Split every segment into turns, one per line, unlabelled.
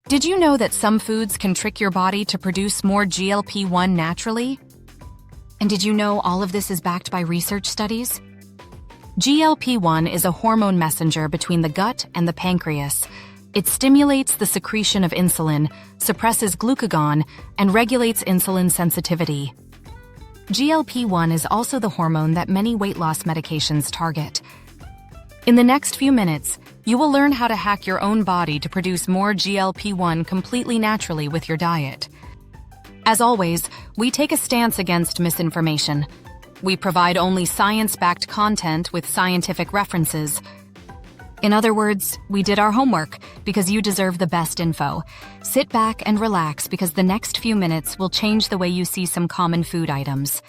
Did you know that some foods can trick your body to produce more GLP-1 naturally? And did you know all of this is backed by research studies? GLP-1 is a hormone messenger between the gut and the pancreas. It stimulates the secretion of insulin, suppresses glucagon, and regulates insulin sensitivity. GLP-1 is also the hormone that many weight loss medications target. In the next few minutes, you will learn how to hack your own body to produce more GLP-1 completely naturally with your diet. As always, we take a stance against misinformation. We provide only science-backed content with scientific references. In other words, we did our homework because you deserve the best info. Sit back and relax because the next few minutes will change the way you see some common food items.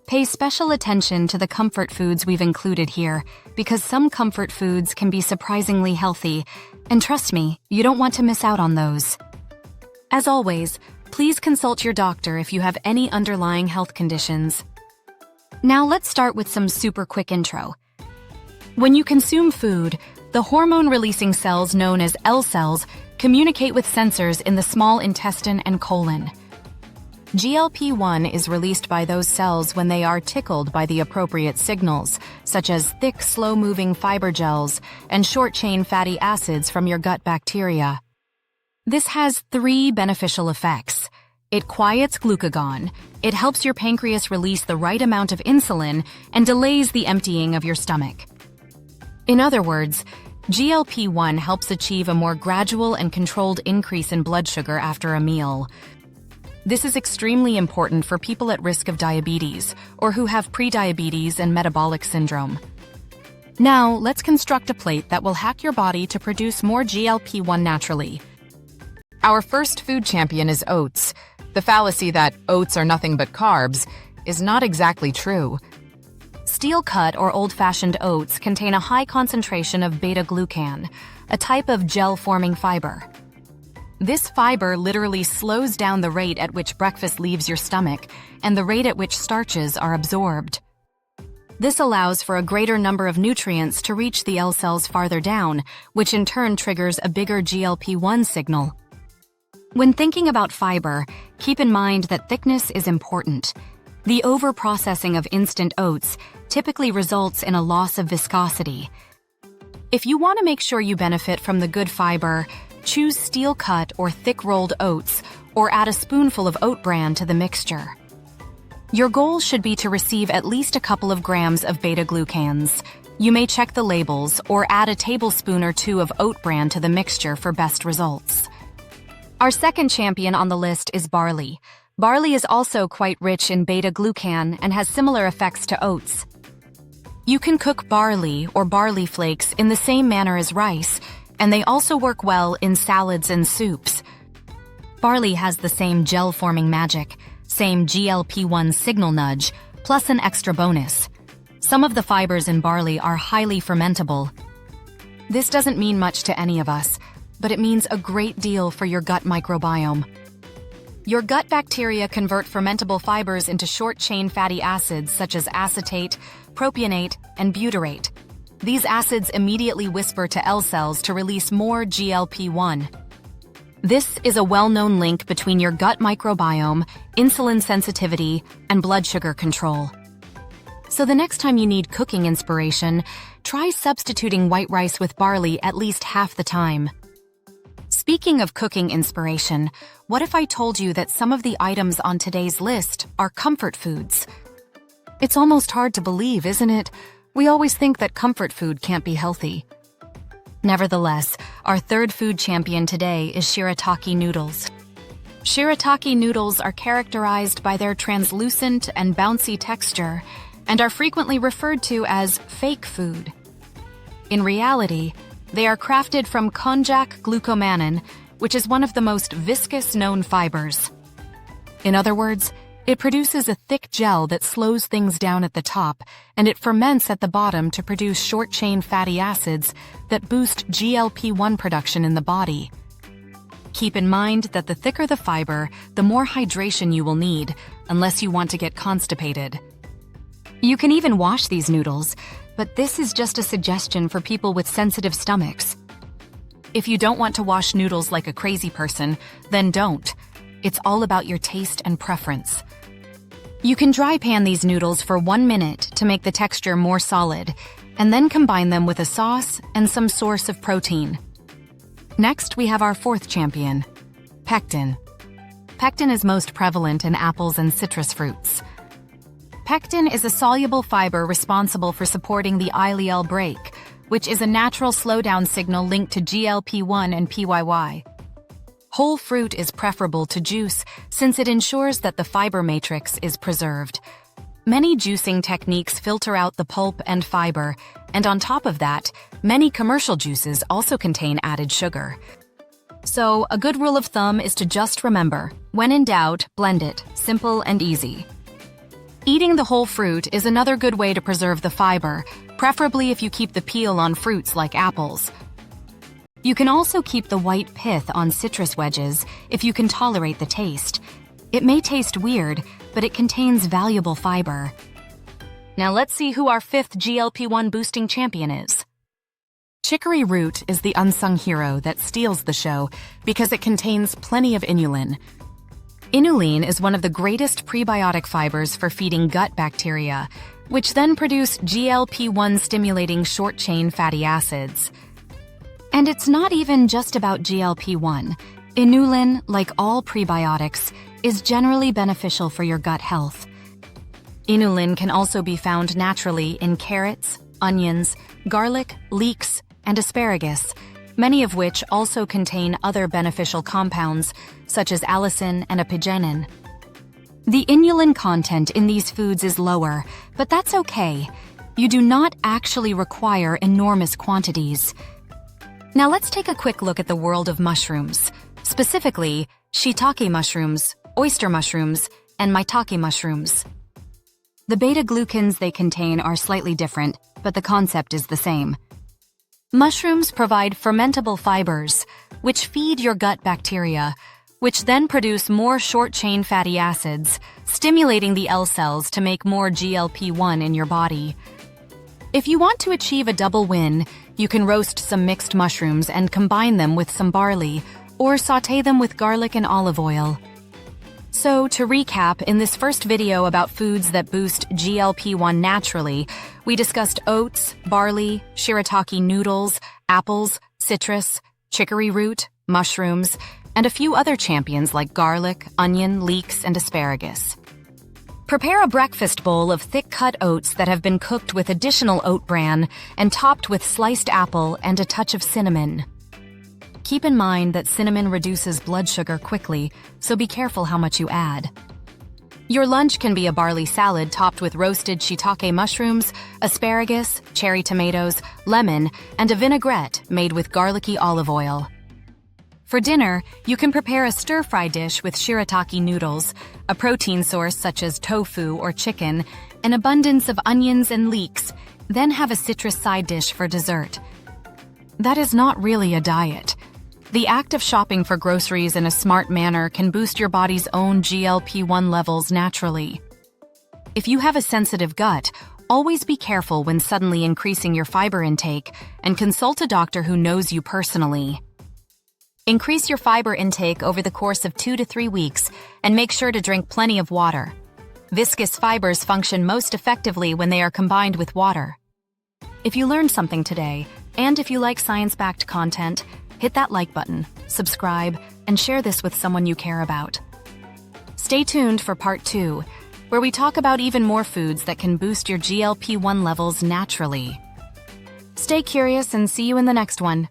Pay special attention to the comfort foods we've included here because some comfort foods can be surprisingly healthy, and trust me, you don't want to miss out on those. As always, please consult your doctor if you have any underlying health conditions. Now let's start with some super quick intro. When you consume food, the hormone-releasing cells known as L cells communicate with sensors in the small intestine and colon. GLP-1 is released by those cells when they are tickled by the appropriate signals, such as thick, slow-moving fiber gels and short-chain fatty acids from your gut bacteria. This has 3 beneficial effects. It quiets glucagon, it helps your pancreas release the right amount of insulin, and delays the emptying of your stomach. In other words, GLP-1 helps achieve a more gradual and controlled increase in blood sugar after a meal. This is extremely important for people at risk of diabetes or who have prediabetes and metabolic syndrome. Now, let's construct a plate that will hack your body to produce more GLP-1 naturally. Our first food champion is oats. The fallacy that oats are nothing but carbs is not exactly true. Steel-cut or old-fashioned oats contain a high concentration of beta-glucan, a type of gel-forming fiber. This fiber literally slows down the rate at which breakfast leaves your stomach and the rate at which starches are absorbed. This allows for a greater number of nutrients to reach the L cells farther down, which in turn triggers a bigger GLP-1 signal. When thinking about fiber, keep in mind that thickness is important. The over-processing of instant oats typically results in a loss of viscosity. If you want to make sure you benefit from the good fiber, choose steel-cut or thick-rolled oats or add a spoonful of oat bran to the mixture. Your goal should be to receive at least a couple of grams of beta-glucans. You may check the labels or add a tablespoon or 2 of oat bran to the mixture for best results. Our second champion on the list is barley. Barley is also quite rich in beta-glucan and has similar effects to oats. You can cook barley or barley flakes in the same manner as rice, and they also work well in salads and soups. Barley has the same gel-forming magic, same GLP-1 signal nudge, plus an extra bonus. Some of the fibers in barley are highly fermentable. This doesn't mean much to any of us, but it means a great deal for your gut microbiome. Your gut bacteria convert fermentable fibers into short-chain fatty acids such as acetate, propionate, and butyrate. These acids immediately whisper to L cells to release more GLP-1. This is a well-known link between your gut microbiome, insulin sensitivity, and blood sugar control. So the next time you need cooking inspiration, try substituting white rice with barley at least half the time. Speaking of cooking inspiration, what if I told you that some of the items on today's list are comfort foods? It's almost hard to believe, isn't it? We always think that comfort food can't be healthy. Nevertheless, our third food champion today is shirataki noodles. Shirataki noodles are characterized by their translucent and bouncy texture and are frequently referred to as fake food. In reality, they are crafted from konjac glucomannan, which is one of the most viscous known fibers. In other words, it produces a thick gel that slows things down at the top, and it ferments at the bottom to produce short-chain fatty acids that boost GLP-1 production in the body. Keep in mind that the thicker the fiber, the more hydration you will need, unless you want to get constipated. You can even wash these noodles, but this is just a suggestion for people with sensitive stomachs. If you don't want to wash noodles like a crazy person, then don't. It's all about your taste and preference. You can dry pan these noodles for 1 minute to make the texture more solid, and then combine them with a sauce and some source of protein. Next, we have our fourth champion, pectin. Pectin is most prevalent in apples and citrus fruits. Pectin is a soluble fiber responsible for supporting the ileal brake, which is a natural slowdown signal linked to GLP-1 and PYY. Whole fruit is preferable to juice since it ensures that the fiber matrix is preserved. Many juicing techniques filter out the pulp and fiber, and on top of that, many commercial juices also contain added sugar. So, a good rule of thumb is to just remember, when in doubt, blend it, simple and easy. Eating the whole fruit is another good way to preserve the fiber, preferably if you keep the peel on fruits like apples. You can also keep the white pith on citrus wedges if you can tolerate the taste. It may taste weird, but it contains valuable fiber. Now let's see who our fifth GLP-1 boosting champion is. Chicory root is the unsung hero that steals the show because it contains plenty of inulin. Inulin is one of the greatest prebiotic fibers for feeding gut bacteria, which then produce GLP-1 stimulating short-chain fatty acids. And it's not even just about GLP-1. Inulin, like all prebiotics, is generally beneficial for your gut health. Inulin can also be found naturally in carrots, onions, garlic, leeks, and asparagus, many of which also contain other beneficial compounds, such as allicin and apigenin. The inulin content in these foods is lower, but that's okay. You do not actually require enormous quantities. Now let's take a quick look at the world of mushrooms, specifically shiitake mushrooms, oyster mushrooms, and maitake mushrooms. The beta-glucans they contain are slightly different, but the concept is the same. Mushrooms provide fermentable fibers, which feed your gut bacteria, which then produce more short-chain fatty acids, stimulating the L cells to make more GLP-1 in your body. If you want to achieve a double win, you can roast some mixed mushrooms and combine them with some barley, or sauté them with garlic and olive oil. So, to recap, in this first video about foods that boost GLP-1 naturally, we discussed oats, barley, shirataki noodles, apples, citrus, chicory root, mushrooms, and a few other champions like garlic, onion, leeks, and asparagus. Prepare a breakfast bowl of thick-cut oats that have been cooked with additional oat bran and topped with sliced apple and a touch of cinnamon. Keep in mind that cinnamon reduces blood sugar quickly, so be careful how much you add. Your lunch can be a barley salad topped with roasted shiitake mushrooms, asparagus, cherry tomatoes, lemon, and a vinaigrette made with garlicky olive oil. For dinner, you can prepare a stir-fry dish with shirataki noodles, a protein source such as tofu or chicken, an abundance of onions and leeks, then have a citrus side dish for dessert. That is not really a diet. The act of shopping for groceries in a smart manner can boost your body's own GLP-1 levels naturally. If you have a sensitive gut, always be careful when suddenly increasing your fiber intake and consult a doctor who knows you personally. Increase your fiber intake over the course of 2 to 3 weeks and make sure to drink plenty of water. Viscous fibers function most effectively when they are combined with water. If you learned something today, and if you like science-backed content, hit that like button, subscribe, and share this with someone you care about. Stay tuned for part 2, where we talk about even more foods that can boost your GLP-1 levels naturally. Stay curious and see you in the next one.